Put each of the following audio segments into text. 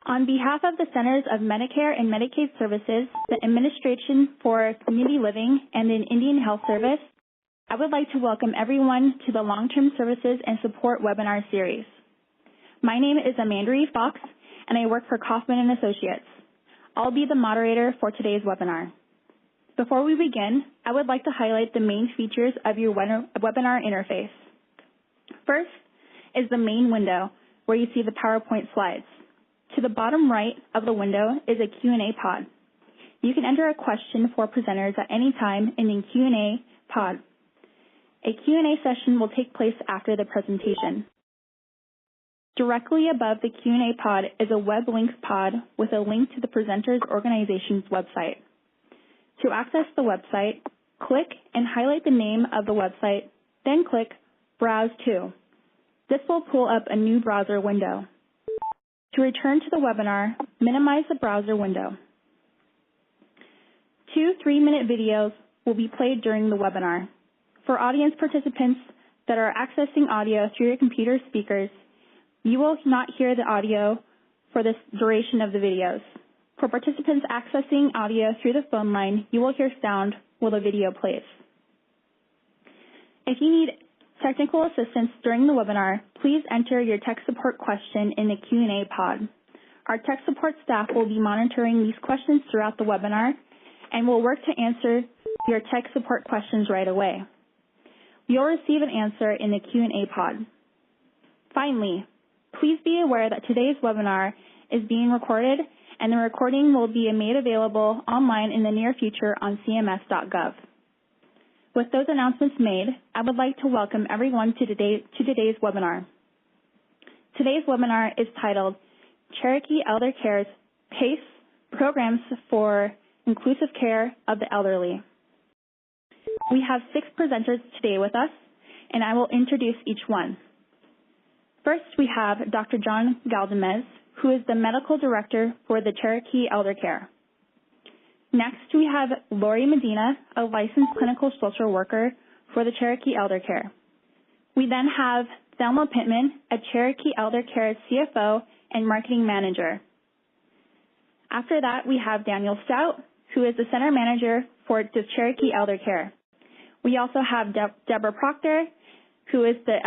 On behalf of the Centers of Medicare and Medicaid Services, the Administration for Community Living, and the Indian Health Service, I would like to welcome everyone to the Long-Term Services and Support webinar series. My name is Amanda Fox, and I work for Kaufman and Associates. I'll be the moderator for today's webinar. Before we begin, I would like to highlight the main features of your webinar interface. First is the main window, where you see the PowerPoint slides. To the bottom right of the window is a Q&A pod. You can enter a question for presenters at any time in the Q&A pod. A Q&A session will take place after the presentation. Directly above the Q&A pod is a web links pod with a link to the presenter's organization's website. To access the website, click and highlight the name of the website, then click Browse to. This will pull up a new browser window. To return to the webinar, minimize the browser window. 2 3-minute videos will be played during the webinar. For audience participants that are accessing audio through your computer speakers, you will not hear the audio for the duration of the videos. For participants accessing audio through the phone line, you will hear sound while the video plays. If you need technical assistance during the webinar, please enter your tech support question in the Q&A pod. Our tech support staff will be monitoring these questions throughout the webinar and will work to answer your tech support questions right away. You'll receive an answer in the Q&A pod. Finally, please be aware that today's webinar is being recorded and the recording will be made available online in the near future on cms.gov. With those announcements made, I would like to welcome everyone to today's webinar. Today's webinar is titled Cherokee Elder Care's PACE Programs for Inclusive Care of the Elderly. We have 6 presenters today with us, and I will introduce each one. First, we have Dr. John Galdamez, who is the Medical Director for the Cherokee Elder Care. Next, we have Lori Medina, a licensed clinical social worker for the Cherokee Elder Care. We then have Thelma Pittman, a Cherokee Elder Care CFO and Marketing Manager. After that, we have Daniel Stout, who is the Center Manager for the Cherokee Elder Care. We also have Deborah Proctor, who is the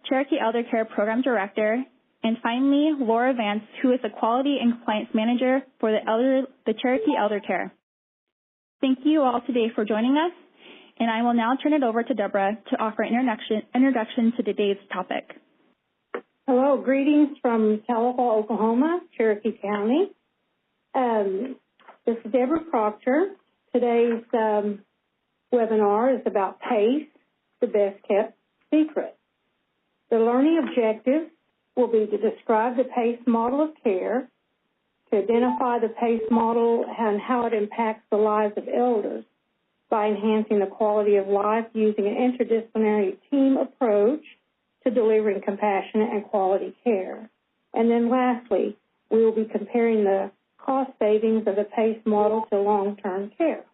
Cherokee Elder Care Program Director. And finally, Laura Vance, who is the Quality and Compliance Manager for the Cherokee Elder Care. Thank you all today for joining us, and I will now turn it over to Deborah to offer an introduction to today's topic. Hello, greetings from Tahlequah, Oklahoma, Cherokee County. This is Deborah Proctor. Today's webinar is about PACE, the best kept secret. The learning objectives will be to describe the PACE model of care, to identify the PACE model and how it impacts the lives of elders by enhancing the quality of life using an interdisciplinary team approach to delivering compassionate and quality care. And then lastly, we will be comparing the cost savings of the PACE model to long-term care.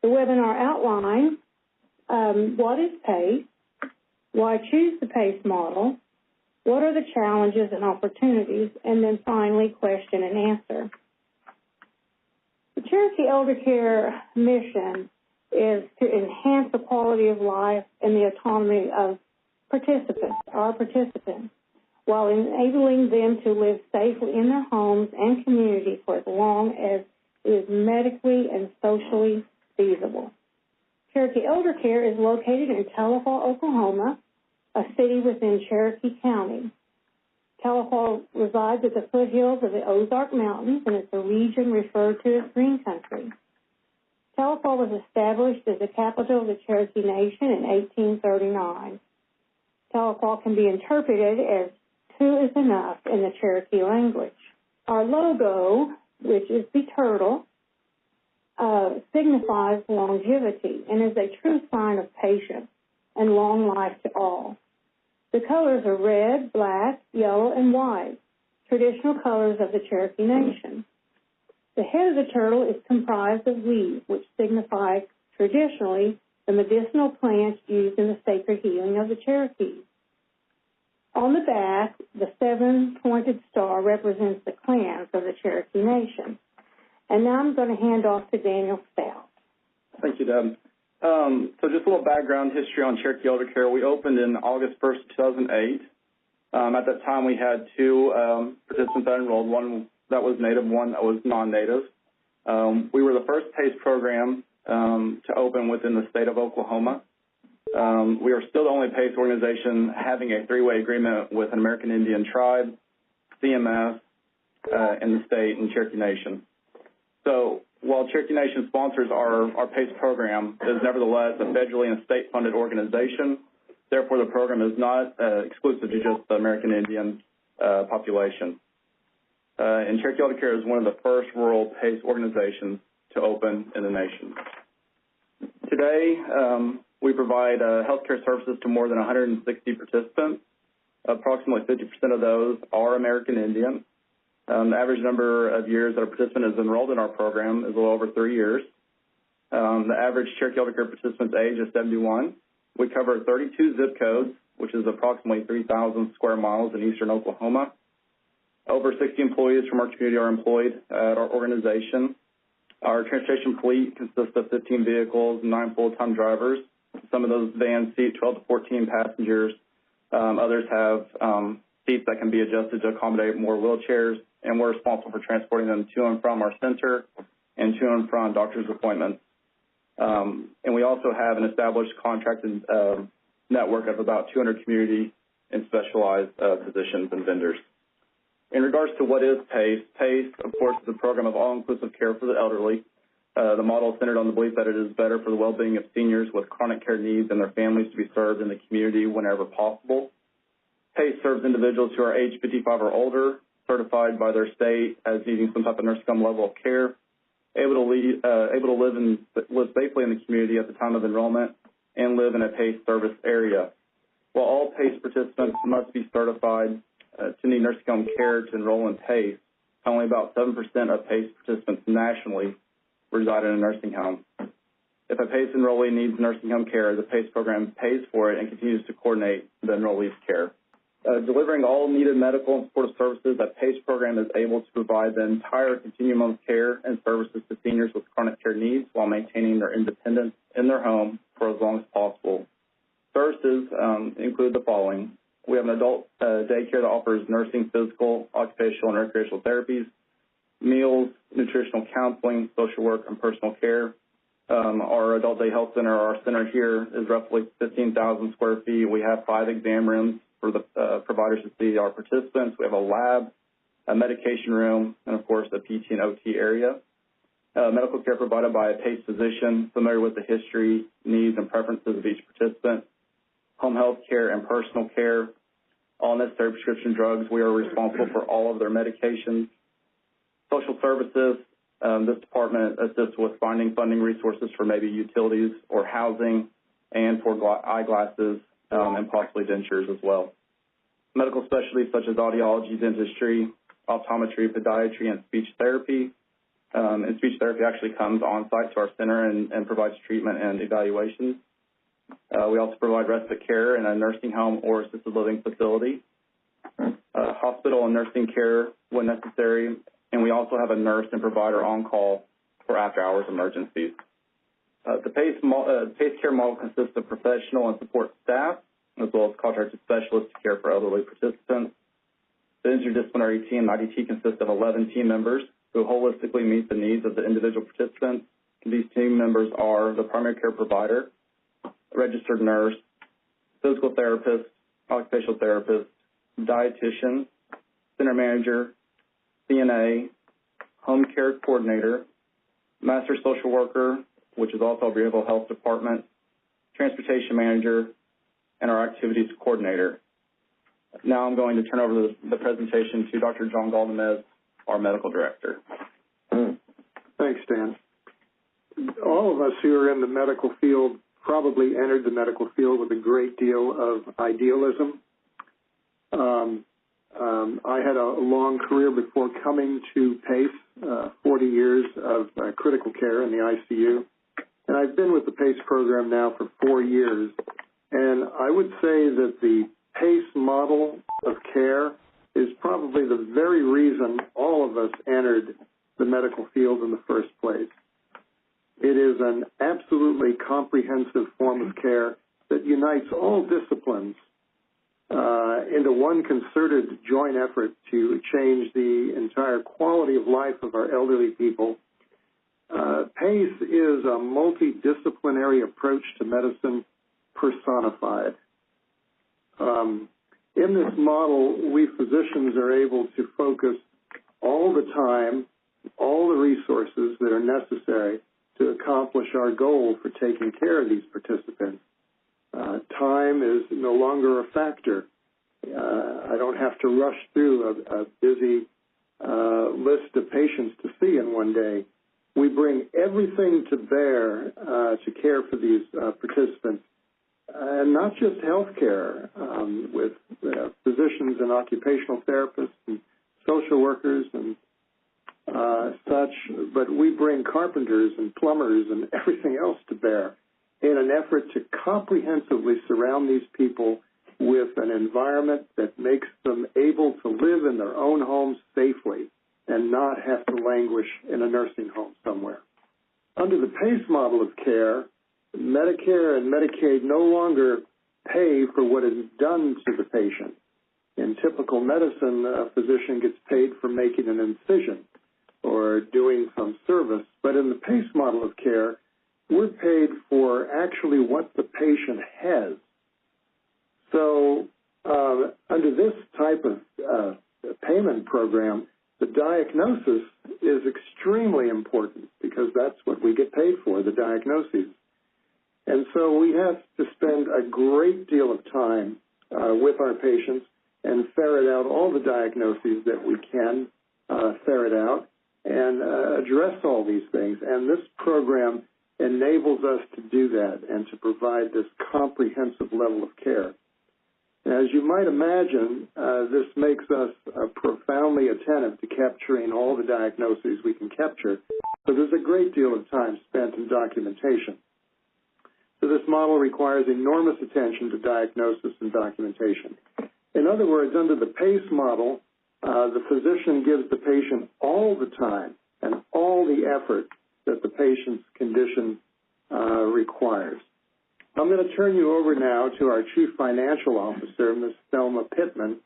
The webinar outlines what is PACE, why choose the PACE model, what are the challenges and opportunities, and then finally, question and answer. The Cherokee Elder Care mission is to enhance the quality of life and the autonomy of our participants, while enabling them to live safely in their homes and communities for as long as it is medically and socially feasible. Cherokee Elder Care is located in Tahlequah, Oklahoma, a city within Cherokee County. Tahlequah resides at the foothills of the Ozark Mountains, and it's a region referred to as Green Country. Tahlequah was established as the capital of the Cherokee Nation in 1839. Tahlequah can be interpreted as 2 is enough in the Cherokee language. Our logo, which is the turtle, signifies longevity and is a true sign of patience and long life to all. The colors are red, black, yellow, and white, traditional colors of the Cherokee Nation. The head of the turtle is comprised of leaves, which signify traditionally the medicinal plants used in the sacred healing of the Cherokees. On the back, the 7-pointed star represents the clans of the Cherokee Nation. And now I'm going to hand off to Daniel Stout. Thank you, Deb. So just a little background history on Cherokee Elder Care. We opened in August 1st, 2008. At that time, we had 2 participants that enrolled, one that was native, one that was non-native. We were the first PACE program to open within the state of Oklahoma. We are still the only PACE organization having a 3-way agreement with an American Indian tribe, CMS, in the state, and Cherokee Nation. So while Cherokee Nation sponsors our PACE program, it is nevertheless a federally and state-funded organization. Therefore, the program is not exclusive to just the American Indian population. And Cherokee Elder Care is one of the first rural PACE organizations to open in the nation. Today, we provide healthcare services to more than 160 participants. Approximately 50% of those are American Indian. The average number of years that a participant is enrolled in our program is a little over 3 years. The average Cherokee Elder Care participant's age is 71. We cover 32 zip codes, which is approximately 3,000 square miles in eastern Oklahoma. Over 60 employees from our community are employed at our organization. Our transportation fleet consists of 15 vehicles and 9 full-time drivers. Some of those vans seat 12 to 14 passengers. Others have seats that can be adjusted to accommodate more wheelchairs, and we're responsible for transporting them to and from our center and to and from doctor's appointments. And we also have an established contracted network of about 200 community and specialized physicians and vendors. In regards to what is PACE, PACE, of course, is a program of all-inclusive care for the elderly. The model is centered on the belief that it is better for the well-being of seniors with chronic care needs and their families to be served in the community whenever possible. PACE serves individuals who are age 55 or older, certified by their state as needing some type of nursing home level of care, able to live safely in the community at the time of enrollment, and live in a PACE service area. While all PACE participants must be certified to need nursing home care to enroll in PACE, only about 7% of PACE participants nationally reside in a nursing home. If a PACE enrollee needs nursing home care, the PACE program pays for it and continues to coordinate the enrollee's care. Delivering all needed medical and supportive services, that PACE program is able to provide the entire continuum of care and services to seniors with chronic care needs while maintaining their independence in their home for as long as possible. Services include the following. We have an adult daycare that offers nursing, physical, occupational, and recreational therapies, meals, nutritional counseling, social work, and personal care. Our adult day health center, our center here, is roughly 15,000 square feet. We have 5 exam rooms for the providers to see our participants. We have a lab, a medication room, and, of course, a PT and OT area. Medical care provided by a PACE physician familiar with the history, needs, and preferences of each participant. Home health care and personal care. All necessary prescription drugs. We are responsible for all of their medications. Social services. This department assists with finding funding resources for maybe utilities or housing and for eyeglasses and possibly dentures as well. Medical specialties such as audiology, dentistry, optometry, podiatry, and speech therapy. And speech therapy actually comes on site to our center and provides treatment and evaluations. We also provide respite care in a nursing home or assisted living facility, hospital and nursing care when necessary, and we also have a nurse and provider on call for after-hours emergencies. The PACE care model consists of professional and support staff, as well as contracted specialists to care for elderly participants. The interdisciplinary team, IDT, consists of 11 team members who holistically meet the needs of the individual participants. These team members are the primary care provider, registered nurse, physical therapist, occupational therapist, dietitian, center manager, CNA, home care coordinator, master social worker, which is also a behavioral health department, transportation manager, and our activities coordinator. Now I'm going to turn over the presentation to Dr. John Galdamez, our medical director. Thanks, Dan. All of us who are in the medical field probably entered the medical field with a great deal of idealism. I had a long career before coming to PACE, 40 years of critical care in the ICU. And I've been with the PACE program now for 4 years. And I would say that the PACE model of care is probably the very reason all of us entered the medical field in the first place. It is an absolutely comprehensive form of care that unites all disciplines into one concerted joint effort to change the entire quality of life of our elderly people. PACE is a multidisciplinary approach to medicine personified. In this model, we physicians are able to focus all the time, all the resources that are necessary to accomplish our goal for taking care of these participants. Time is no longer a factor. I don't have to rush through a busy list of patients to see in one day. We bring everything to bear to care for these participants, and not just health care, with physicians and occupational therapists and social workers and such, but we bring carpenters and plumbers and everything else to bear in an effort to comprehensively surround these people with an environment that makes them able to live in their own homes safely and not have to languish in a nursing home somewhere. Under the PACE model of care, Medicare and Medicaid no longer pay for what is done to the patient. In typical medicine, a physician gets paid for making an incision or doing some service, but in the PACE model of care, we're paid for actually what the patient has. So under this type of payment program, the diagnosis is extremely important because that's what we get paid for, the diagnoses. And so we have to spend a great deal of time with our patients and ferret out all the diagnoses that we can ferret out and address all these things. And this program enables us to do that and to provide this comprehensive level of care. As you might imagine, this makes us profoundly attentive to capturing all the diagnoses we can capture. So there's a great deal of time spent in documentation. So this model requires enormous attention to diagnosis and documentation. In other words, under the PACE model, the physician gives the patient all the time and all the effort that the patient's condition requires. I'm going to turn you over now to our Chief Financial Officer, Ms. Thelma Pittman,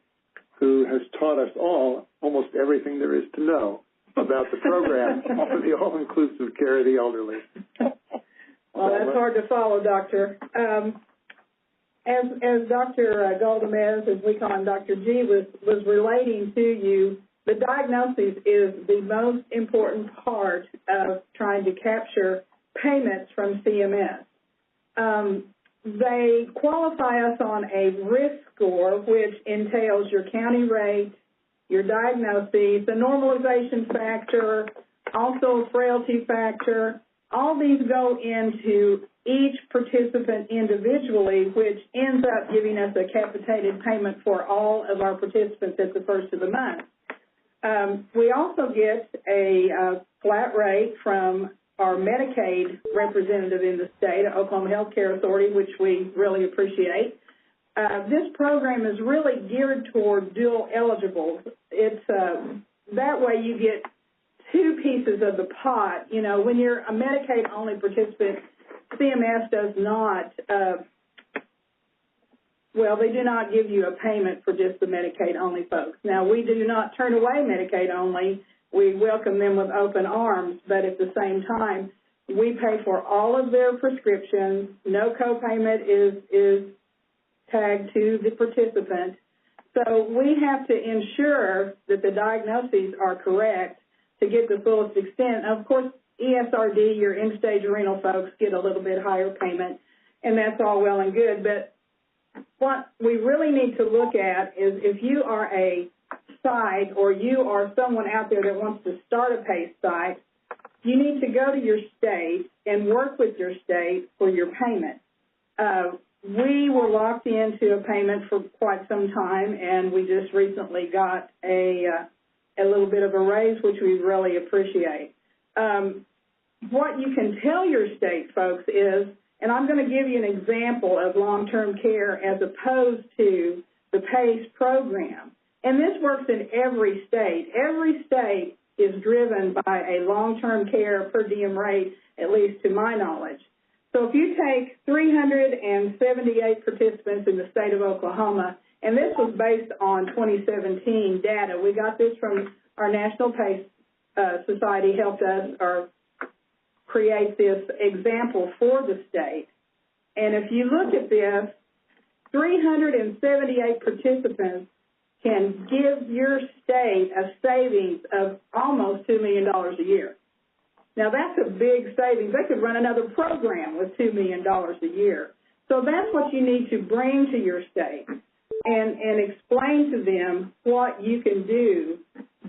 who has taught us all almost everything there is to know about the program for the all-inclusive care of the elderly. Well, that's hard to follow, Doctor. As Dr. Goldamez, as we call him, Dr. G, was relating to you, the diagnosis is the most important part of trying to capture payments from CMS. They qualify us on a risk score, which entails your county rate, your diagnoses, the normalization factor, also frailty factor. All these go into each participant individually, which ends up giving us a capitated payment for all of our participants at the first of the month. We also get a flat rate from our Medicaid representative in the state, Oklahoma Health Care Authority, which we really appreciate. This program is really geared toward dual eligibles. It's that way you get two pieces of the pot. You know, when you're a Medicaid-only participant, CMS does not, they do not give you a payment for just the Medicaid-only folks. Now, we do not turn away Medicaid-only. We welcome them with open arms, but at the same time, we pay for all of their prescriptions. No copayment is tagged to the participant. So we have to ensure that the diagnoses are correct to get the fullest extent. Of course, ESRD, your end-stage renal folks, get a little bit higher payment, and that's all well and good. But what we really need to look at is if you are a site or you are someone out there that wants to start a PACE site, you need to go to your state and work with your state for your payment. We were locked into a payment for quite some time, and we just recently got a little bit of a raise, which we really appreciate. What you can tell your state folks is, and I'm going to give you an example of long-term care as opposed to the PACE program. And this works in every state. Every state is driven by a long-term care per diem rate, at least to my knowledge. So if you take 378 participants in the state of Oklahoma, and this was based on 2017 data. We got this from our National PACE Society, helped us or create this example for the state. And if you look at this, 378 participants can give your state a savings of almost $2 million a year. Now, that's a big savings. They could run another program with $2 million a year. So that's what you need to bring to your state and explain to them what you can do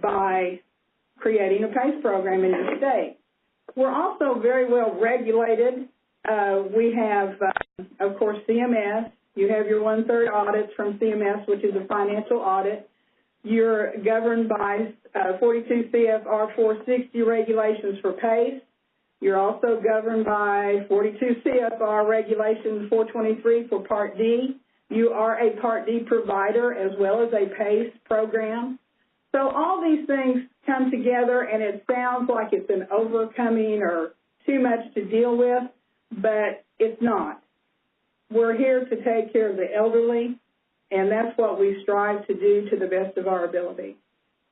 by creating a PACE program in your state. We're also very well regulated. We have, of course, CMS. You have your 1/3 audits from CMS, which is a financial audit. You're governed by 42 CFR 460 regulations for PACE. You're also governed by 42 CFR regulations 423 for Part D. You are a Part D provider as well as a PACE program. So all these things come together, and it sounds like it's an overcoming or too much to deal with, but it's not. We're here to take care of the elderly, and that's what we strive to do to the best of our ability.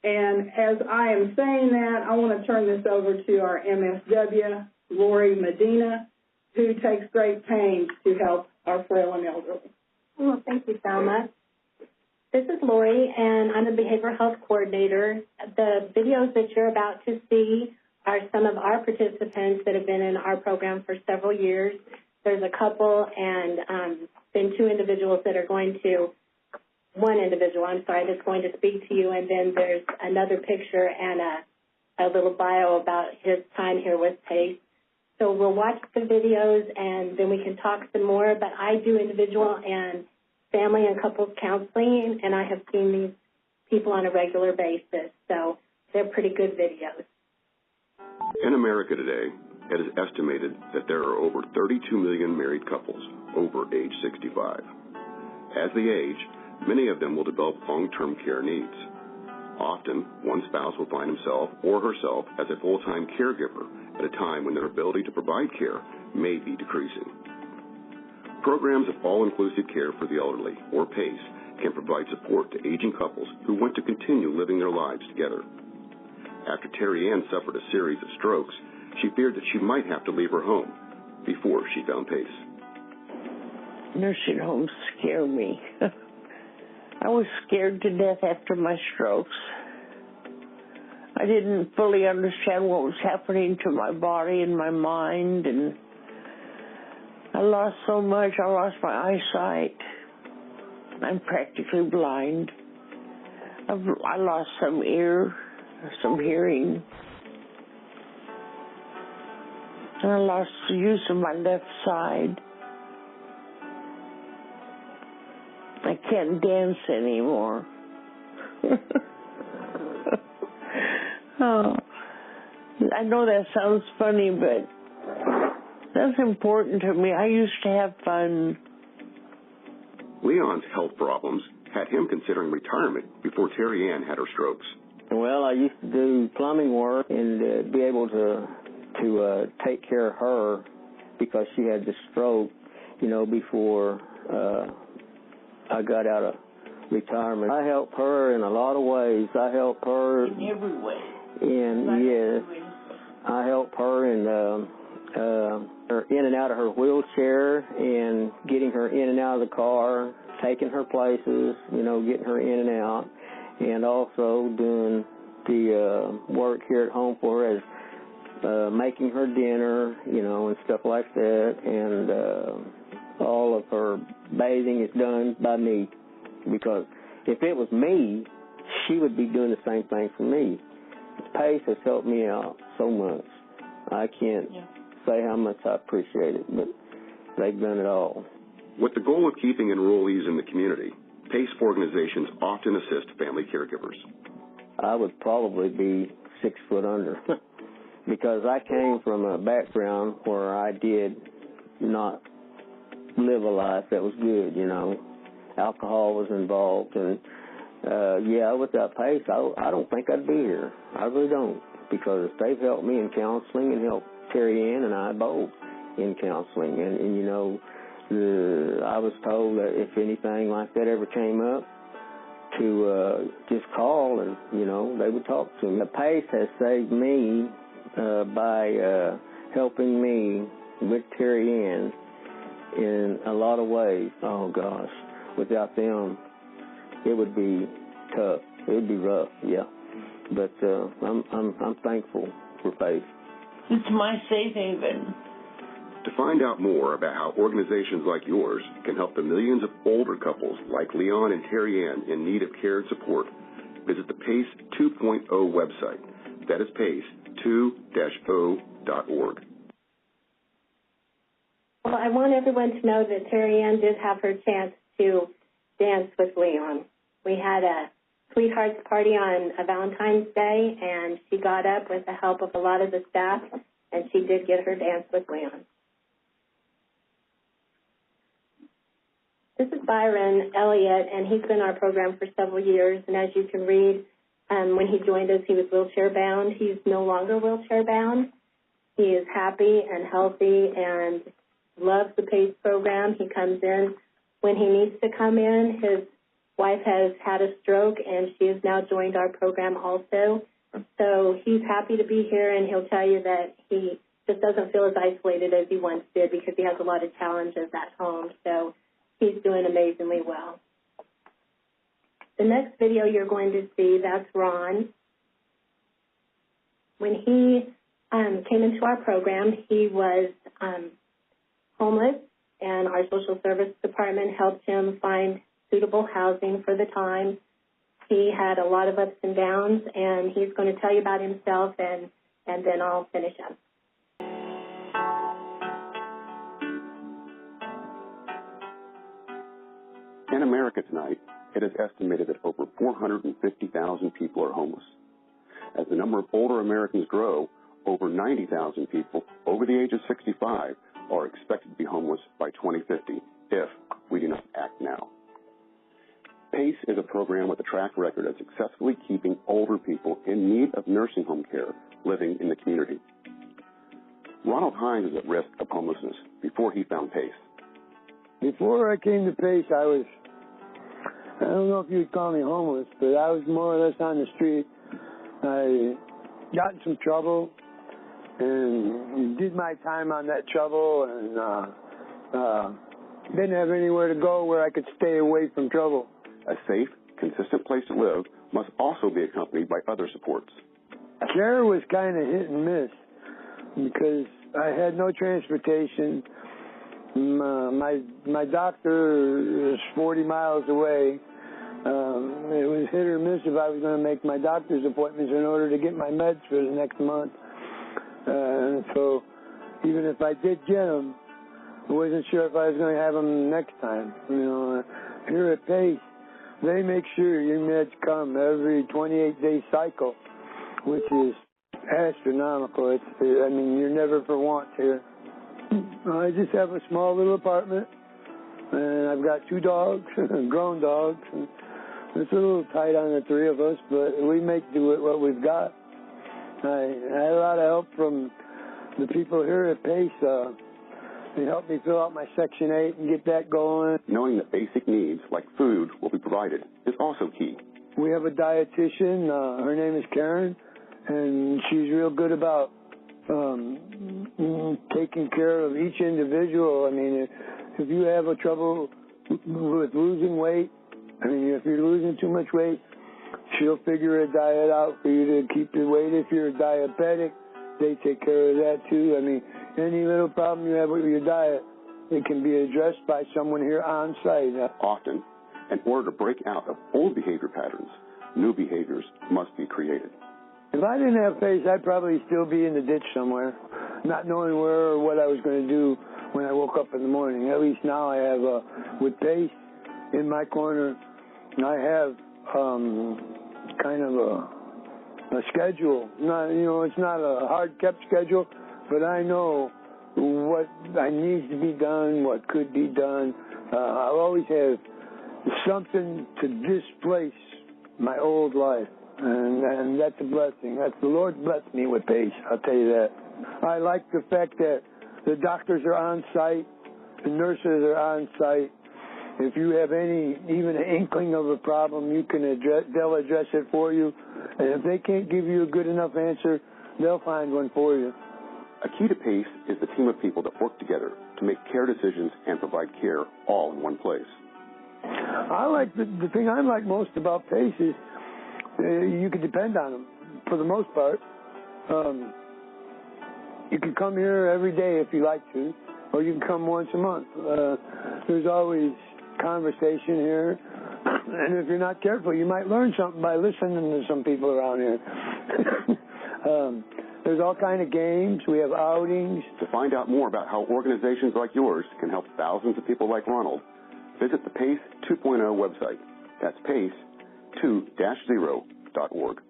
And as I am saying that, I want to turn this over to our MSW, Lori Medina, who takes great pains to help our frail and elderly. Well, thank you, Salma. This is Lori, and I'm a behavioral health coordinator. The videos that you're about to see are some of our participants that have been in our program for several years. There's a couple and then one individual, that's going to speak to you, and then there's another picture and a little bio about his time here with PACE. So we'll watch the videos, and then we can talk some more, but I do individual and family and couples counseling, and I have seen these people on a regular basis, so they're pretty good videos. In America today, it is estimated that there are over 32 million married couples over age 65. As they age, many of them will develop long-term care needs. Often, one spouse will find himself or herself as a full-time caregiver at a time when their ability to provide care may be decreasing. Programs of all-inclusive care for the elderly, or PACE, can provide support to aging couples who want to continue living their lives together. After Terry Ann suffered a series of strokes, she feared that she might have to leave her home before she found PACE. Nursing homes scare me. I was scared to death after my strokes. I didn't fully understand what was happening to my body and my mind, and I lost so much. I lost my eyesight. I'm practically blind. I lost some hearing. And I lost the use of my left side. I can't dance anymore. Oh, I know that sounds funny, but that's important to me. I used to have fun. Leon's health problems had him considering retirement before Terry Ann had her strokes. Well, I used to do plumbing work and be able to take care of her because she had the stroke, before I got out of retirement. I helped her in a lot of ways. I helped her in every way. I helped her in her in and out of her wheelchair and getting her in and out of the car, taking her places, getting her in and out, and also doing the work here at home for her as making her dinner, and stuff like that, and all of her bathing is done by me, because if it was me, she would be doing the same thing for me. PACE has helped me out so much. I can't say how much I appreciate it, but they've done it all. With the goal of keeping enrollees in the community, PACE organizations often assist family caregivers. I would probably be 6 foot under because I came from a background where I did not live a life that was good, alcohol was involved. And, without PACE, I don't think I'd be here. I really don't, because they've helped me in counseling and helped Terry Ann and I both in counseling. And you know, I was told that if anything like that ever came up, to just call and, you know, they would talk to me. The PACE has saved me by helping me with Terry Ann in a lot of ways. Oh, gosh. Without them, it would be tough. It would be rough, yeah. But I'm thankful for PACE. It's my safe haven. To find out more about how organizations like yours can help the millions of older couples like Leon and Terry Ann in need of care and support, visit the PACE 2.0 website. That is PACE2-0.org. Well, I want everyone to know that Terry Ann did have her chance to dance with Leon. We had a sweethearts party on a Valentine's Day, and she got up with the help of a lot of the staff, and she did get her dance with Leon. This is Byron Elliott, and he's been in our program for several years. And as you can read, when he joined us, he was wheelchair-bound. He's no longer wheelchair-bound. He is happy and healthy and loves the PACE program. He comes in when he needs to come in. His wife has had a stroke, and she has now joined our program also. So he's happy to be here, and he'll tell you that he just doesn't feel as isolated as he once did because he has a lot of challenges at home. So he's doing amazingly well. The next video you're going to see, that's Ron. When he came into our program, he was homeless, and our social service department helped him find suitable housing for the time. He had a lot of ups and downs, and he's going to tell you about himself, and then I'll finish up. In America tonight, it is estimated that over 450,000 people are homeless. As the number of older Americans grow, over 90,000 people over the age of 65 are expected to be homeless by 2050 if we do not act now. PACE is a program with a track record of successfully keeping older people in need of nursing home care living in the community. Ronald Hines is at risk of homelessness before he found PACE. Before I came to PACE, I don't know if you'd call me homeless, but I was more or less on the street. I got in some trouble and did my time on that trouble, and didn't have anywhere to go where I could stay away from trouble. A safe, consistent place to live must also be accompanied by other supports. Care was kind of hit and miss because I had no transportation. My doctor is 40 miles away. It was hit or miss if I was going to make my doctor's appointments in order to get my meds for the next month. So even if I did get them, I wasn't sure if I was going to have them next time. You know, here at PACE, they make sure your meds come every 28-day cycle, which is astronomical. You're never for want here. I just have a small little apartment, and I've got 2 dogs, grown dogs. And it's a little tight on the 3 of us, but we make do with what we've got. I had a lot of help from the people here at PACE. They helped me fill out my Section 8 and get that going. Knowing that basic needs like food will be provided is also key. We have a dietitian. Her name is Karen, and she's real good about taking care of each individual. I mean, if you have a trouble with losing weight, if you're losing too much weight, she'll figure a diet out for you to keep your weight. If you're diabetic, they take care of that too. Any little problem you have with your diet, it can be addressed by someone here on site. Often, in order to break out of old behavior patterns, new behaviors must be created. If I didn't have PACE, I'd probably still be in the ditch somewhere, not knowing where or what I was going to do when I woke up in the morning. At least now I have, with PACE in my corner, I have kind of a schedule. It's not a hard-kept schedule, but I know what needs to be done, what could be done. I'll always have something to displace my old life. And that's a blessing. That's the Lord blessed me with PACE, I'll tell you that. I like the fact that the doctors are on site, the nurses are on site. If you have even an inkling of a problem, they'll address it for you. And if they can't give you a good enough answer, they'll find one for you. A key to PACE is the team of people that work together to make care decisions and provide care all in one place. I like the thing I like most about PACE is you can depend on them for the most part. You can come here every day if you like to, or you can come once a month. There's always conversation here, and if you're not careful, you might learn something by listening to some people around here. There's all kind of games. We have outings. To find out more about how organizations like yours can help thousands of people like Ronald, visit the PACE 2.0 website. That's PACE2-0.org.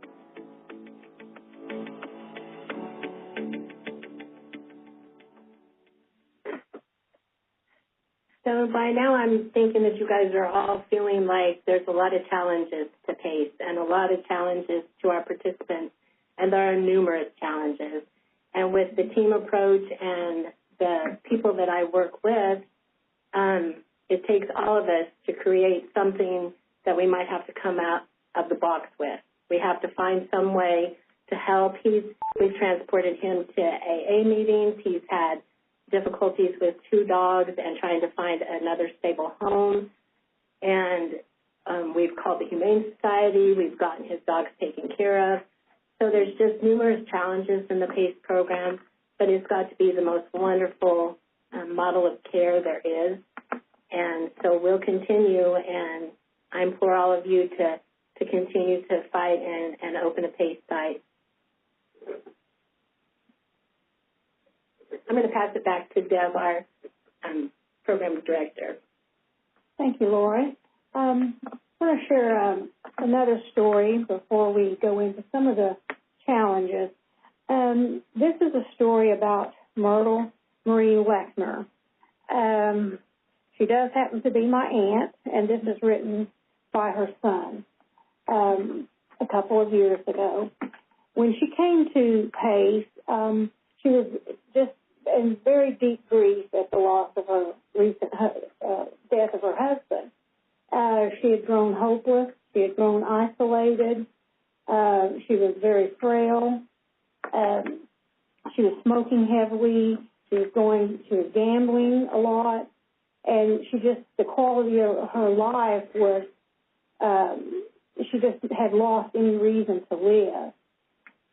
So by now I'm thinking that you guys are all feeling like there's a lot of challenges to PACE and a lot of challenges to our participants, and there are numerous challenges. And with the team approach and the people that I work with, it takes all of us to create something that we might have to come out of the box with. We have to find some way to help. We've transported him to AA meetings. He's had difficulties with 2 dogs and trying to find another stable home. And we've called the Humane Society. We've gotten his dogs taken care of. So there's just numerous challenges in the PACE program, but it's got to be the most wonderful model of care there is. And so we'll continue, and I implore all of you to continue to fight and open a PACE site. I'm going to pass it back to Deb, our program director. Thank you, Lori. I want to share another story before we go into some of the challenges. This is a story about Myrtle Marie Wexner. She does happen to be my aunt, and this is written by her son a couple of years ago. When she came to PACE, she was just in very deep grief at the loss of her recent death of her husband. She had grown hopeless. She had grown isolated. She was very frail. She was smoking heavily. She was gambling a lot. And the quality of her life was, she just had lost any reason to live.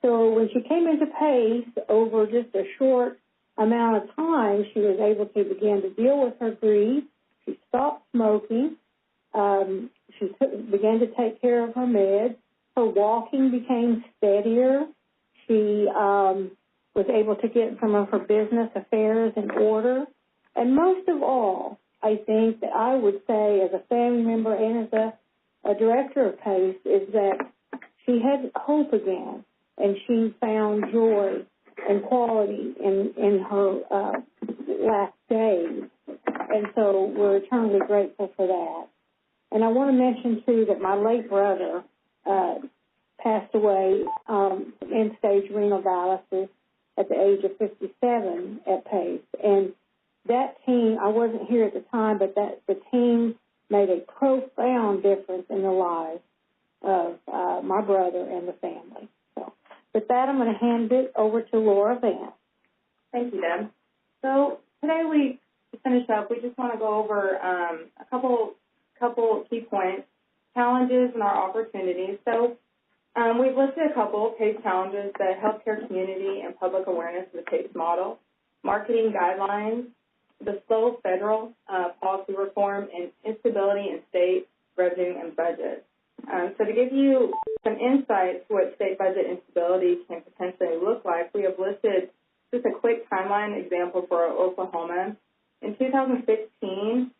So when she came into PACE, over just a short amount of time, she was able to begin to deal with her grief. She stopped smoking. She began to take care of her meds. Her walking became steadier. She was able to get some of her business affairs in order. And most of all, I think that I would say as a family member and as a director of PACE is that she had hope again, and she found joy and quality in her last days. And so we're eternally grateful for that. And I want to mention, too, that my late brother passed away end-stage renal dialysis at the age of 57 at PACE. And that team, I wasn't here at the time, but the team made a profound difference in the lives of my brother and the family. So with that, I'm going to hand it over to Laura Vance. Thank you, Deb. So today to finish up, we just want to go over a couple key points, challenges and our opportunities. So we've listed a couple PACE challenges: the healthcare community and public awareness of the PACE model, marketing guidelines, the slow federal policy reform, and instability in state revenue and budget. So to give you some insight to what state budget instability can potentially look like, we have listed just a quick timeline example for Oklahoma. In 2016,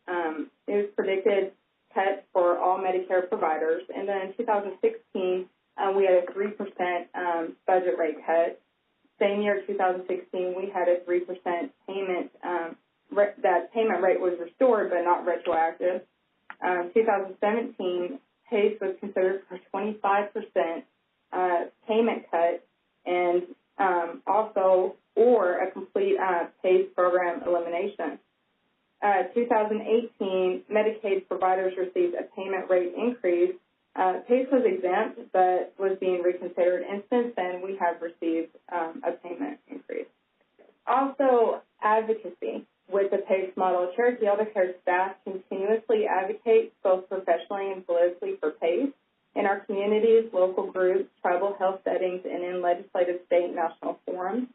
it was predicted cuts for all Medicare providers, and then in 2016, we had a 3% budget rate cut. Same year, 2016, we had a 3% payment. That payment rate was restored but not retroactive. 2017, PACE was considered for 25% payment cut and also or a complete PACE program elimination. 2018, Medicaid providers received a payment rate increase. PACE was exempt but was being reconsidered, and since then we have received a payment increase. Also, advocacy. With the PACE model, Cherokee Elder Care staff continuously advocates both professionally and politically for PACE in our communities, local groups, tribal health settings, and in legislative, state, and national forums.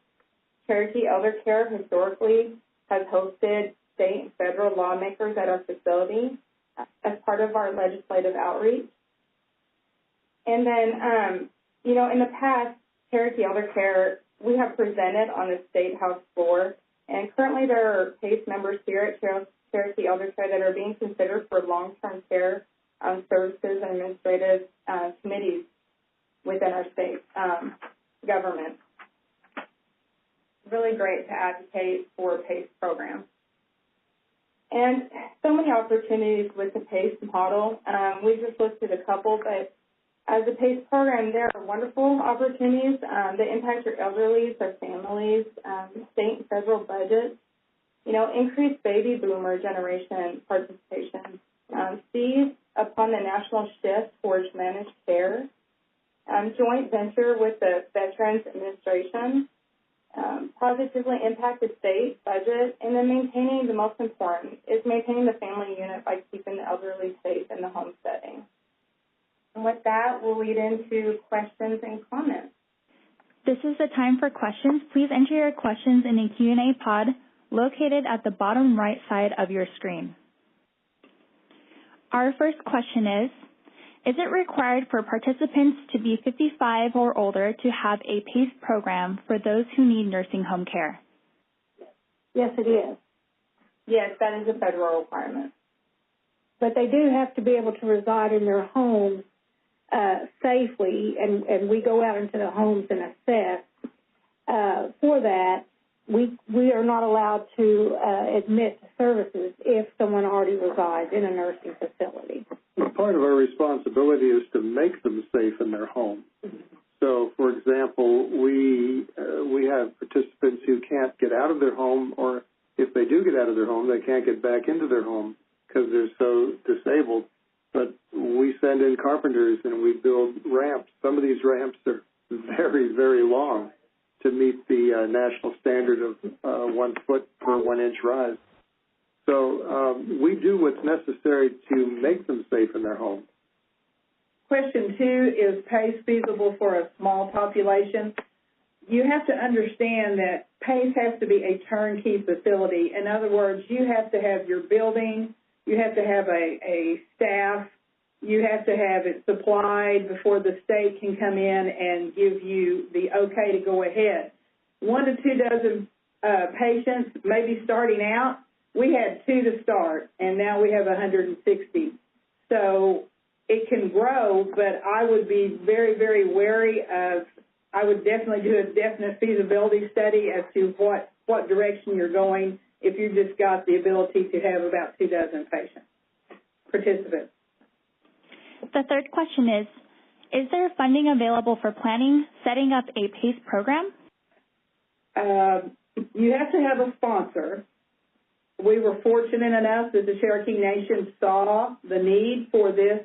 Cherokee Elder Care historically has hosted state and federal lawmakers at our facility as part of our legislative outreach. And then, in the past, Cherokee Elder Care, we have presented on the State House floor, and currently there are PACE members here at Cherokee Elder Care that are being considered for long-term care services and administrative committees within our state government. Really great to advocate for a PACE program. And so many opportunities with the PACE model. We just listed a couple, but as a PACE program, there are wonderful opportunities that impact your elderly, their families, state and federal budgets, increased baby boomer generation participation, seize upon the national shift towards managed care, joint venture with the Veterans Administration, positively impact the state budget, and then maintaining, the most important, is maintaining the family unit by keeping the elderly safe in the home setting. And with that, we'll lead into questions and comments. This is the time for questions. Please enter your questions in the Q&A pod located at the bottom right side of your screen. Our first question is it required for participants to be 55 or older to have a PACE program for those who need nursing home care? Yes, it is. Yes, that is a federal requirement. But they do have to be able to reside in their homes safely, and we go out into the homes and assess. For that, we are not allowed to admit to services if someone already resides in a nursing facility. Part of our responsibility is to make them safe in their home. So, for example, we have participants who can't get out of their home, or if they do get out of their home, they can't get back into their home because they're so disabled. But we send in carpenters and we build ramps. Some of these ramps are very, very long to meet the national standard of 1 foot per 1 inch rise. So we do what's necessary to make them safe in their home. Question 2, is PACE feasible for a small population? You have to understand that PACE has to be a turnkey facility. In other words, you have to have your building, you have to have a staff, you have to have it supplied before the state can come in and give you the okay to go ahead. 1 to 2 dozen patients, maybe starting out. We had 2 to start, and now we have 160. So it can grow, but I would be very, very wary of, I would definitely do a definite feasibility study as to what direction you're going if you just got the ability to have about 2 dozen participants. The third question is there funding available for planning, setting up a PACE program? You have to have a sponsor. We were fortunate enough that the Cherokee Nation saw the need for this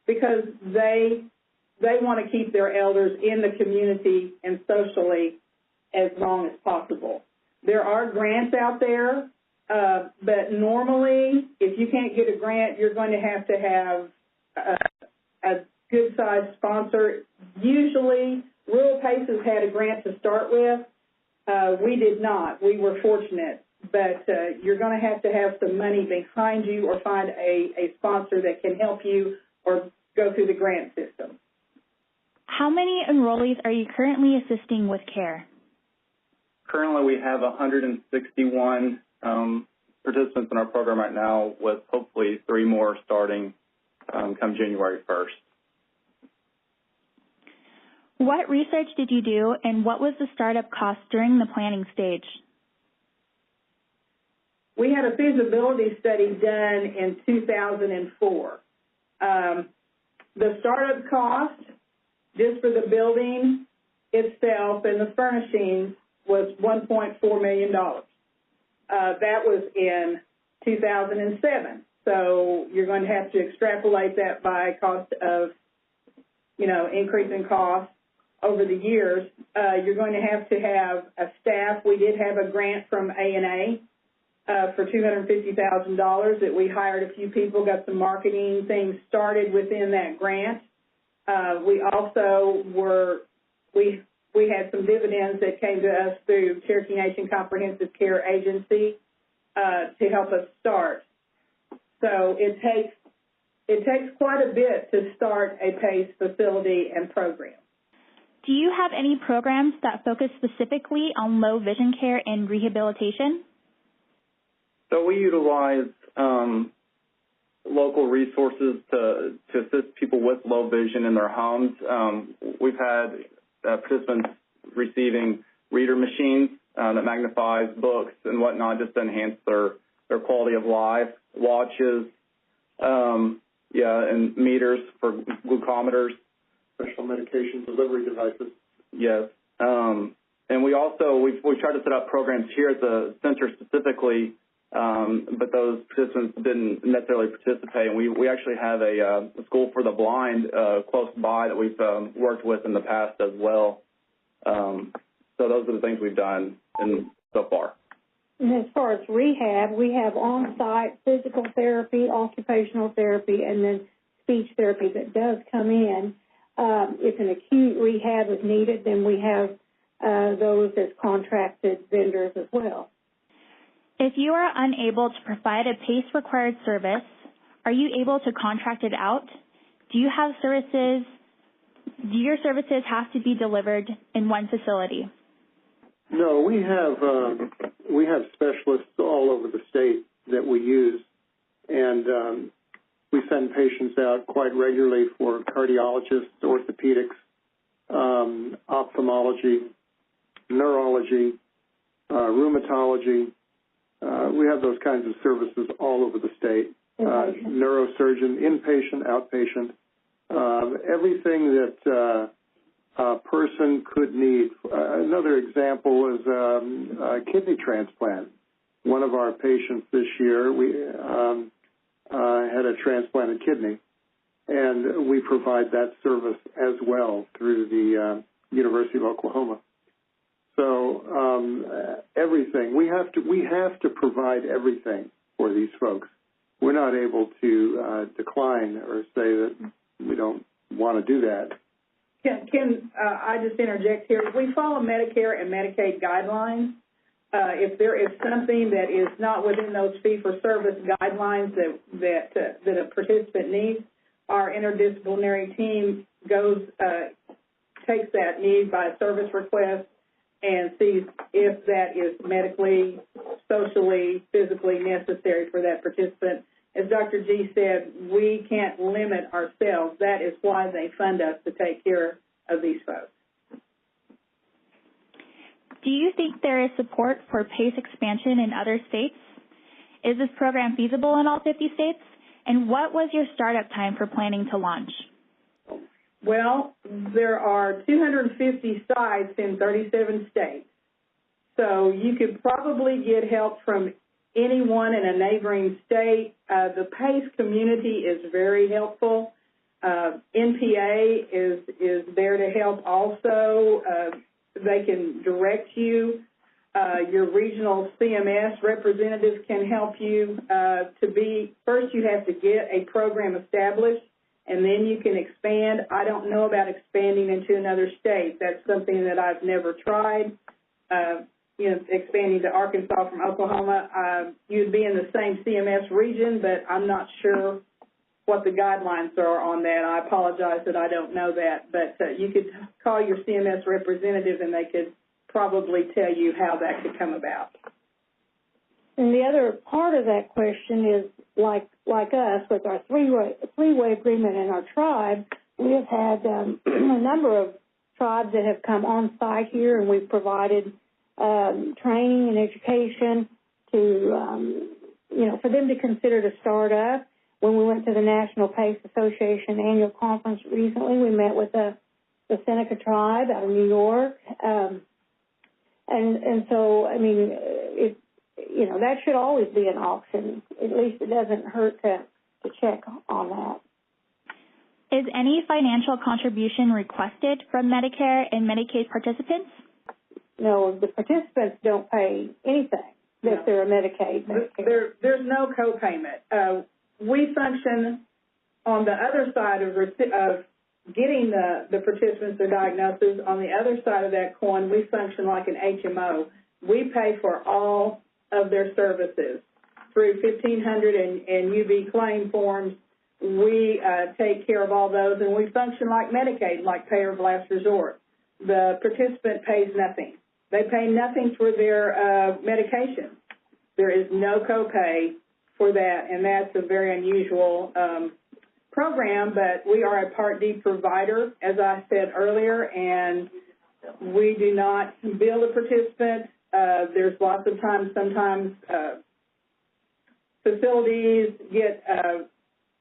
because they want to keep their elders in the community and socially as long as possible. There are grants out there, but normally if you can't get a grant, you're going to have a good-sized sponsor. Usually, Rural PACE has had a grant to start with. We did not. We were fortunate. But you're going to have some money behind you or find a sponsor that can help you or go through the grant system. How many enrollees are you currently assisting with care? Currently, we have 161 participants in our program right now, with hopefully 3 more starting come January 1st. What research did you do, and what was the startup cost during the planning stage? we had a feasibility study done in 2004. The startup cost, just for the building itself and the furnishings, was $1.4 million. That was in 2007. So you're going to have to extrapolate that by cost of, increase in cost over the years. You're going to have a staff. We did have a grant from A&A for $250,000 that we hired a few people, got some marketing things started within that grant. We also we had some dividends that came to us through Cherokee Nation Comprehensive Care Agency to help us start. So it takes quite a bit to start a PACE facility and program. Do you have any programs that focus specifically on low vision care and rehabilitation? So we utilize local resources to assist people with low vision in their homes. We've had participants receiving reader machines that magnifies books and whatnot just to enhance their quality of life, watches, and meters for glucometers. Special medication delivery devices. Yes. And we've tried to set up programs here at the center specifically, but those participants didn't necessarily participate. And we actually have a school for the blind close by that we've worked with in the past as well. So those are the things we've done so far. And as far as rehab, we have on-site physical therapy, occupational therapy, and then speech therapy that does come in. If an acute rehab is needed, then we have those as contracted vendors as well. If you are unable to provide a PACE-required service, are you able to contract it out? Do your services have to be delivered in one facility? No, we have specialists all over the state that we use, and we send patients out quite regularly for cardiologists, orthopedics, ophthalmology, neurology, rheumatology. We have those kinds of services all over the state. Neurosurgeon, inpatient, outpatient, everything that a person could need. Another example is a kidney transplant. One of our patients this year, we had a transplanted kidney, and we provide that service as well through the University of Oklahoma. So everything, we have to provide everything for these folks. We're not able to decline or say that we don't want to do that. Can I just interject here? We follow Medicare and Medicaid guidelines. If there is something that is not within those fee-for-service guidelines that a participant needs, our interdisciplinary team takes that need by service request and sees if that is medically, socially, physically necessary for that participant. As Dr. G said, we can't limit ourselves. That is why they fund us to take care of these folks. Do you think there is support for PACE expansion in other states? Is this program feasible in all 50 states? And what was your startup time for planning to launch? Well, there are 250 sites in 37 states. So you could probably get help from anyone in a neighboring state. The PACE community is very helpful. NPA is there to help also. They can direct you. Your regional CMS representatives can help you. First you have to get a program established, and then you can expand. I don't know about expanding into another state. That's something that I've never tried. Expanding to Arkansas from Oklahoma, you'd be in the same CMS region, but I'm not sure what the guidelines are on that. I apologize that I don't know that, but you could call your CMS representative and they could probably tell you how that could come about. And the other part of that question is, like us, with our three-way agreement in our tribe, we have had a number of tribes that have come on site here, and we've provided training and education for them to consider to start up. When we went to the National PACE Association annual conference recently, we met with the Seneca tribe out of New York. And so, I mean, that should always be an option. At least it doesn't hurt to check on that. Is any financial contribution requested from Medicare and Medicaid participants? No, the participants don't pay anything if they're a Medicaid. There's no co-payment. We function on the other side of getting the participants their diagnosis. On the other side of that coin, we function like an HMO. We pay for all of their services through 1,500 and UV claim forms. We take care of all those, and we function like Medicaid, like payer of last resort. The participant pays nothing. They pay nothing for their medication. There is no copay for that, and that's a very unusual program, but we are a Part D provider, as I said earlier, and we do not bill the participant. There's lots of times, sometimes facilities get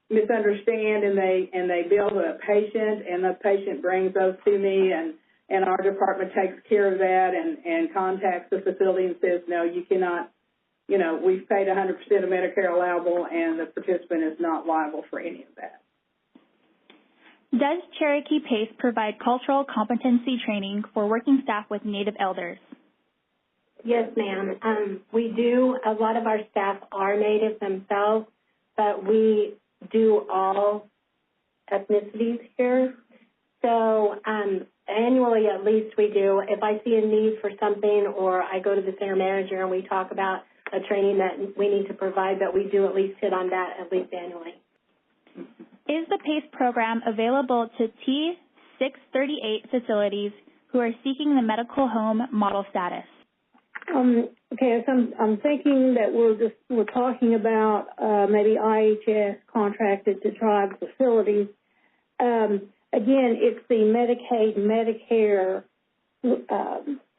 misunderstand and they bill the patient, and the patient brings those to me, and our department takes care of that and contacts the facility and says, no, you cannot, we've paid 100% of Medicare allowable, and the participant is not liable for any of that. Does Cherokee PACE provide cultural competency training for working staff with Native elders? Yes, ma'am. We do. A lot of our staff are Native themselves, but we do all ethnicities here. So annually, at least, we do. If I see a need for something, or I go to the center manager and we talk about a training that we need to provide, but we do at least hit on that at least annually. Is the PACE program available to T638 facilities who are seeking the medical home model status? Okay, so I'm thinking that we're talking about maybe IHS contracted to tribe facilities. Again, it's the Medicaid, Medicare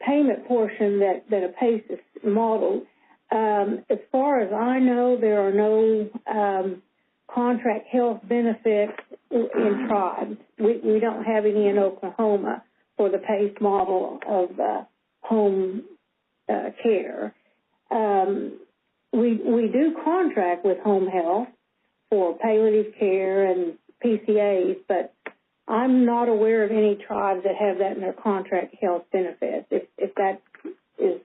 payment portion that a PACE is modeled. As far as I know, there are no contract health benefits in tribes. We don't have any in Oklahoma for the PACE model of home care. We do contract with home health for palliative care and PCAs, but I'm not aware of any tribes that have that in their contract health benefits, if that is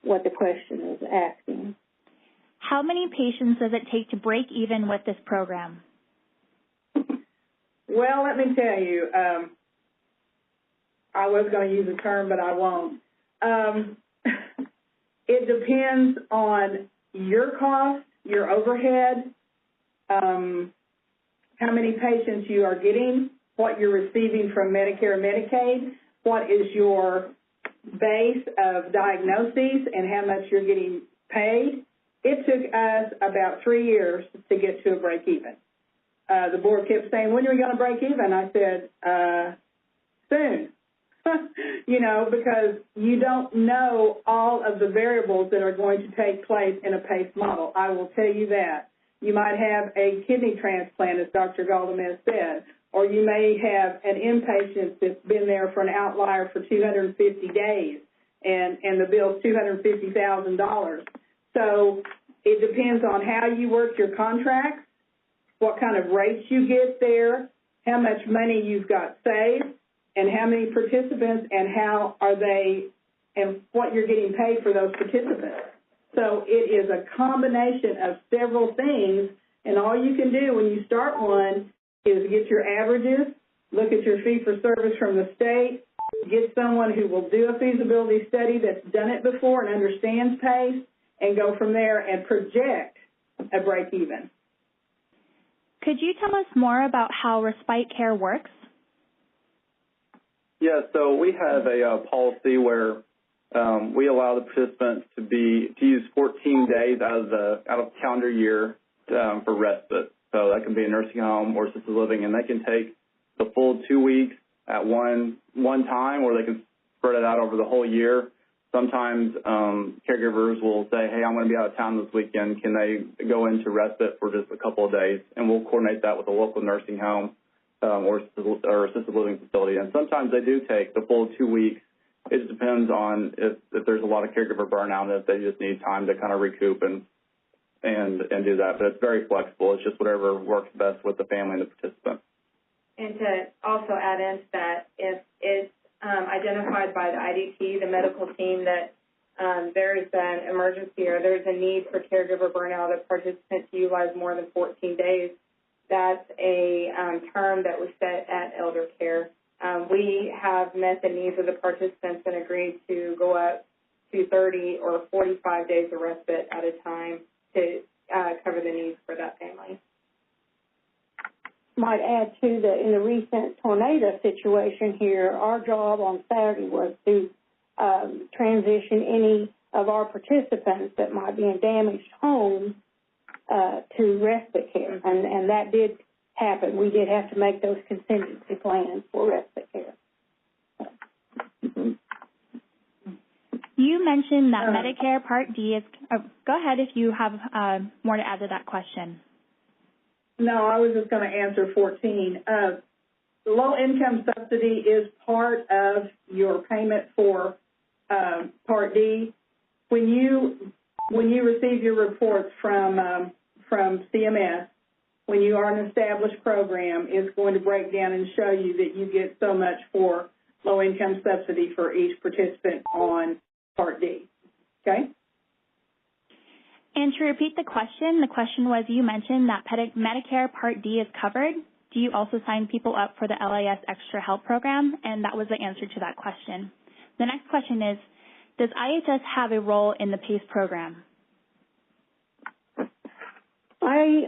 what the question is asking. How many patients does it take to break even with this program? Well, let me tell you, I was going to use a term, but I won't. It depends on your cost, your overhead, how many patients you are getting, what you're receiving from Medicare and Medicaid, what is your base of diagnoses, and how much you're getting paid. It took us about 3 years to get to a break even. The board kept saying, when are we going to break even? I said, soon. Because you don't know all of the variables that are going to take place in a PACE model. I will tell you that. You might have a kidney transplant, as Dr. Galdamez said, or you may have an inpatient that's been there for an outlier for 250 days, and the bill's $250,000. So it depends on how you work your contracts, what kind of rates you get there, how much money you've got saved, and how many participants, and how are they, and what you're getting paid for those participants. So it is a combination of several things, and all you can do when you start one is get your averages, look at your fee-for-service from the state, get someone who will do a feasibility study that's done it before and understands PACE, and go from there and project a break-even. Could you tell us more about how respite care works? Yeah, so we have a policy where we allow the participants to use 14 days out of the calendar year for respite. So that can be a nursing home or assisted living, and they can take the full 2 weeks at one time, or they can spread it out over the whole year. Sometimes caregivers will say, hey, I'm going to be out of town this weekend. Can they go into respite for just a couple of days? And we'll coordinate that with a local nursing home or assisted living facility. And sometimes they do take the full 2 weeks. It just depends on if there's a lot of caregiver burnout and if they just need time to kind of recoup and do that. But it's very flexible. It's just whatever works best with the family and the participant. And to also add into that, if it's identified by the IDT, the medical team, that there is an emergency or there's a need for caregiver burnout of participants to utilize more than 14 days, that's a term that was set at Elder Care. We have met the needs of the participants and agreed to go up to 30 or 45 days of respite at a time to cover the needs for that family. Might add too that in the recent tornado situation here, our job on Saturday was to transition any of our participants that might be in damaged homes to respite care, and that did happen. We did have to make those contingency plans for respite care. You mentioned that Medicare Part D is go ahead if you have more to add to that question. No, I was just going to answer 14. Low-income subsidy is part of your payment for Part D. When you receive your reports from CMS, when you are an established program, it's going to break down and show you that you get so much for low-income subsidy for each participant on Part D. Okay? And to repeat the question was you mentioned that Medicare Part D is covered. Do you also sign people up for the LIS Extra Help Program? And that was the answer to that question. The next question is, does IHS have a role in the PACE program? I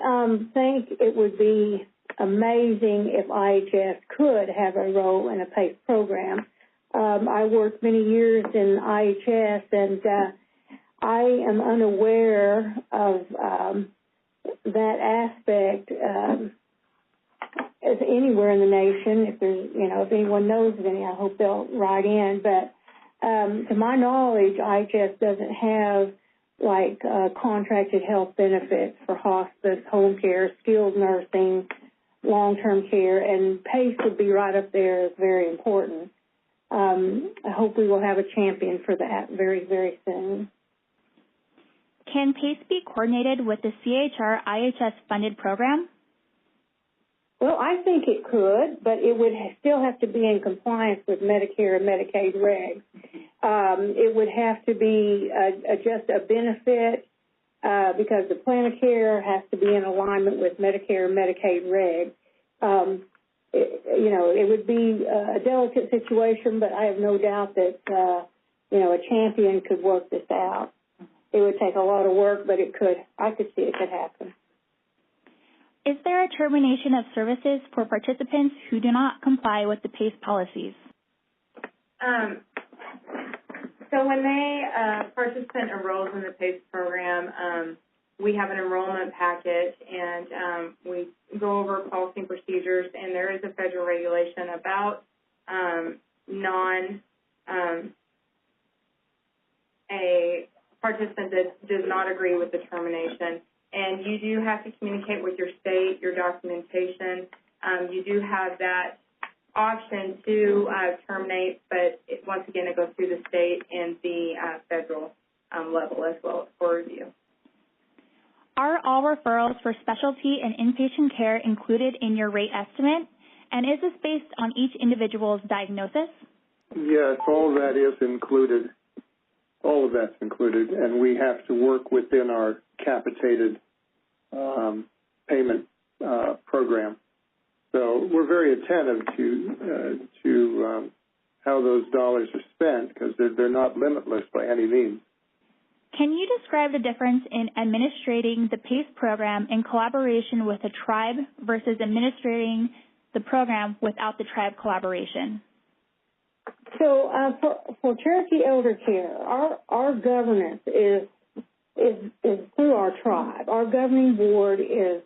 think it would be amazing if IHS could have a role in a PACE program. I worked many years in IHS, and I am unaware of that aspect as anywhere in the nation. If there's, if anyone knows of any, I hope they'll write in. But to my knowledge, IHS doesn't have contracted health benefits for hospice, home care, skilled nursing, long-term care, and PACE would be right up there as very important. I hope we will have a champion for that very, very soon. Can PACE be coordinated with the CHR IHS funded program? Well, I think it could, but it would still have to be in compliance with Medicare and Medicaid regs. It would have to be just a benefit because the plan of care has to be in alignment with Medicare and Medicaid regs. It would be a delicate situation, but I have no doubt that, a champion could work this out. It would take a lot of work, but I could see it could happen. Is there a termination of services for participants who do not comply with the PACE policies? So when a participant enrolls in the PACE program, we have an enrollment packet, and we go over policy and procedures, and there is a federal regulation about a participant that does not agree with the termination. And you do have to communicate with your state, your documentation. You do have that option to terminate, but once again, it goes through the state and the federal level as well for review. Are all referrals for specialty and inpatient care included in your rate estimate? And is this based on each individual's diagnosis? Yes, all of that is included. All of that's included, and we have to work within our capitated payment program. So we're very attentive to how those dollars are spent because they're not limitless by any means. Can you describe the difference in administrating the PACE program in collaboration with a tribe versus administrating the program without the tribe collaboration? So for Cherokee Elder Care, our governance is through our tribe. Our governing board is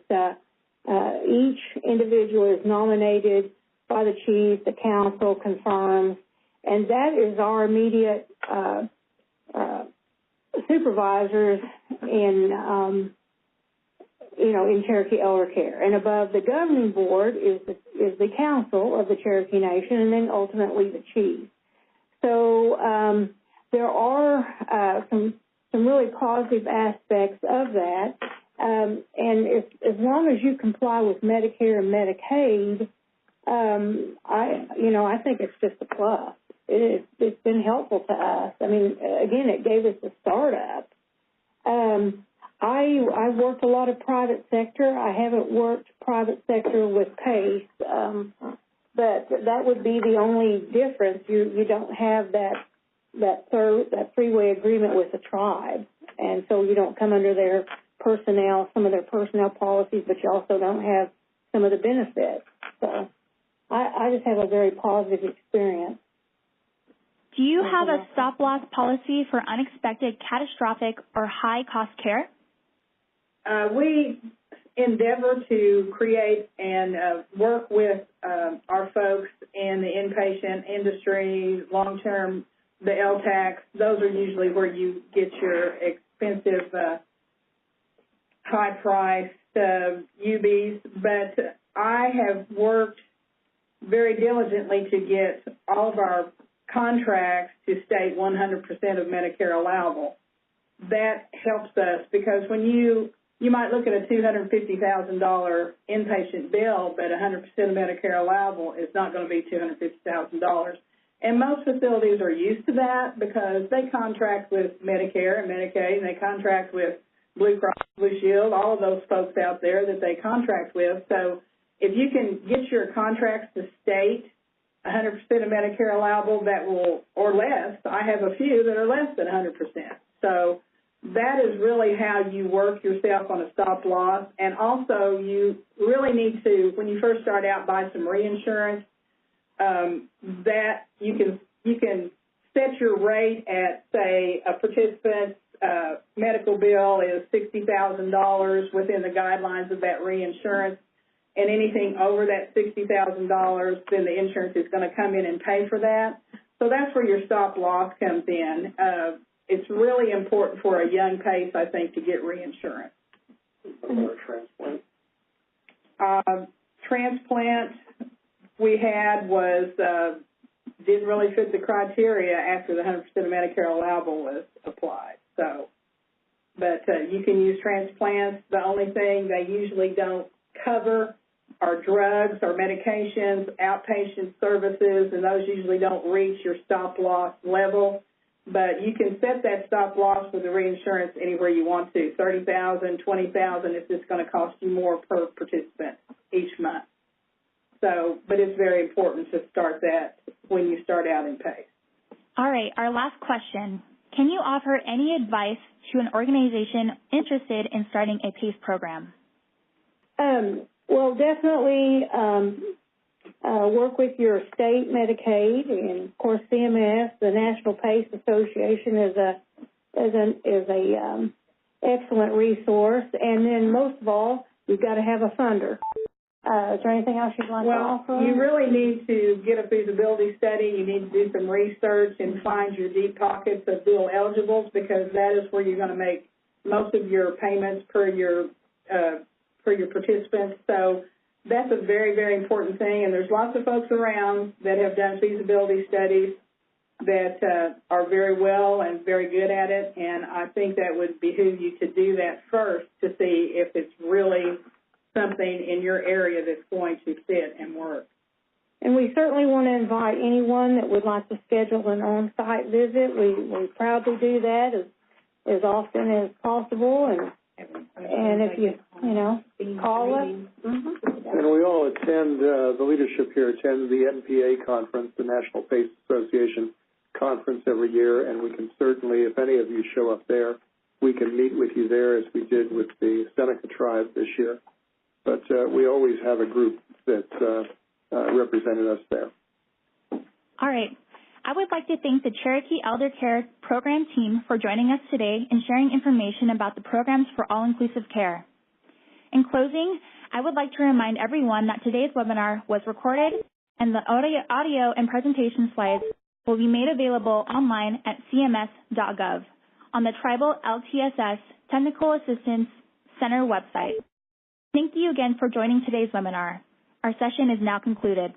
each individual is nominated by the chief, the council confirms, and that is our immediate supervisors in in Cherokee Elder Care, and above the governing board is the council of the Cherokee Nation, and then ultimately the chief. So there are some really positive aspects of that, and as long as you comply with Medicare and Medicaid, I think it's just a plus. It's been helpful to us. I mean, again, it gave us a startup. I worked a lot of private sector. I haven't worked private sector with PACE, but that would be the only difference. You don't have that three-way agreement with the tribe, and so you don't come under their some of their personnel policies, but you also don't have some of the benefits. So I just have a very positive experience. Do you have a stop-loss policy for unexpected, catastrophic, or high-cost care? We endeavor to create and work with our folks in the inpatient industry, long-term, the LTACs. Those are usually where you get your expensive, high-priced UBs. But I have worked very diligently to get all of our contracts to state 100% of Medicare allowable. That helps us because when you might look at a $250,000 inpatient bill, but 100% of Medicare allowable is not going to be $250,000. And most facilities are used to that because they contract with Medicare and Medicaid, and they contract with Blue Cross, Blue Shield, all of those folks out there that they contract with. So if you can get your contracts to state 100% of Medicare allowable, or less, I have a few that are less than 100%. So that is really how you work yourself on a stop loss. And also you really need to, when you first start out, buy some reinsurance that you can set your rate at, say, a participant's medical bill is $60,000 within the guidelines of that reinsurance. And anything over that $60,000, then the insurance is going to come in and pay for that. So that's where your stop loss comes in. It's really important for a young PACE, I think, to get reinsurance. Transplant? Transplant we had didn't really fit the criteria after the 100% of Medicare allowable was applied. So, but you can use transplants. The only thing they usually don't cover are drugs or medications, outpatient services, and those usually don't reach your stop loss level. But you can set that stop loss for the reinsurance anywhere you want to, $30,000, $20,000 if it's going to cost you more per participant each month. So, but it's very important to start that when you start out in PACE. All right, our last question. Can you offer any advice to an organization interested in starting a PACE program? Well, definitely work with your state Medicaid, and of course CMS. The National PACE Association is a excellent resource. And then most of all, you've got to have a funder. Is there anything else you'd like to offer? Well, you really need to get a feasibility study. You need to do some research and find your deep pockets of dual eligibles, because that is where you're going to make most of your payments per your participants. So that's a very, very important thing, and there's lots of folks around that have done feasibility studies that are very well and very good at it, and I think that would behoove you to do that first to see if it's really something in your area that's going to fit and work. And we certainly want to invite anyone that would like to schedule an on-site visit. We proudly do that as often as possible, and if you call us. Mm-hmm. And we all attend, the leadership here attends the NPA conference, the National PACE Association conference every year, and we can certainly, if any of you show up there, we can meet with you there as we did with the Seneca tribe this year. But we always have a group that represented us there. All right. I would like to thank the Cherokee Elder Care program team for joining us today and sharing information about the programs for all-inclusive care. In closing, I would like to remind everyone that today's webinar was recorded and the audio and presentation slides will be made available online at cms.gov. on the Tribal LTSS Technical Assistance Center website. Thank you again for joining today's webinar. Our session is now concluded.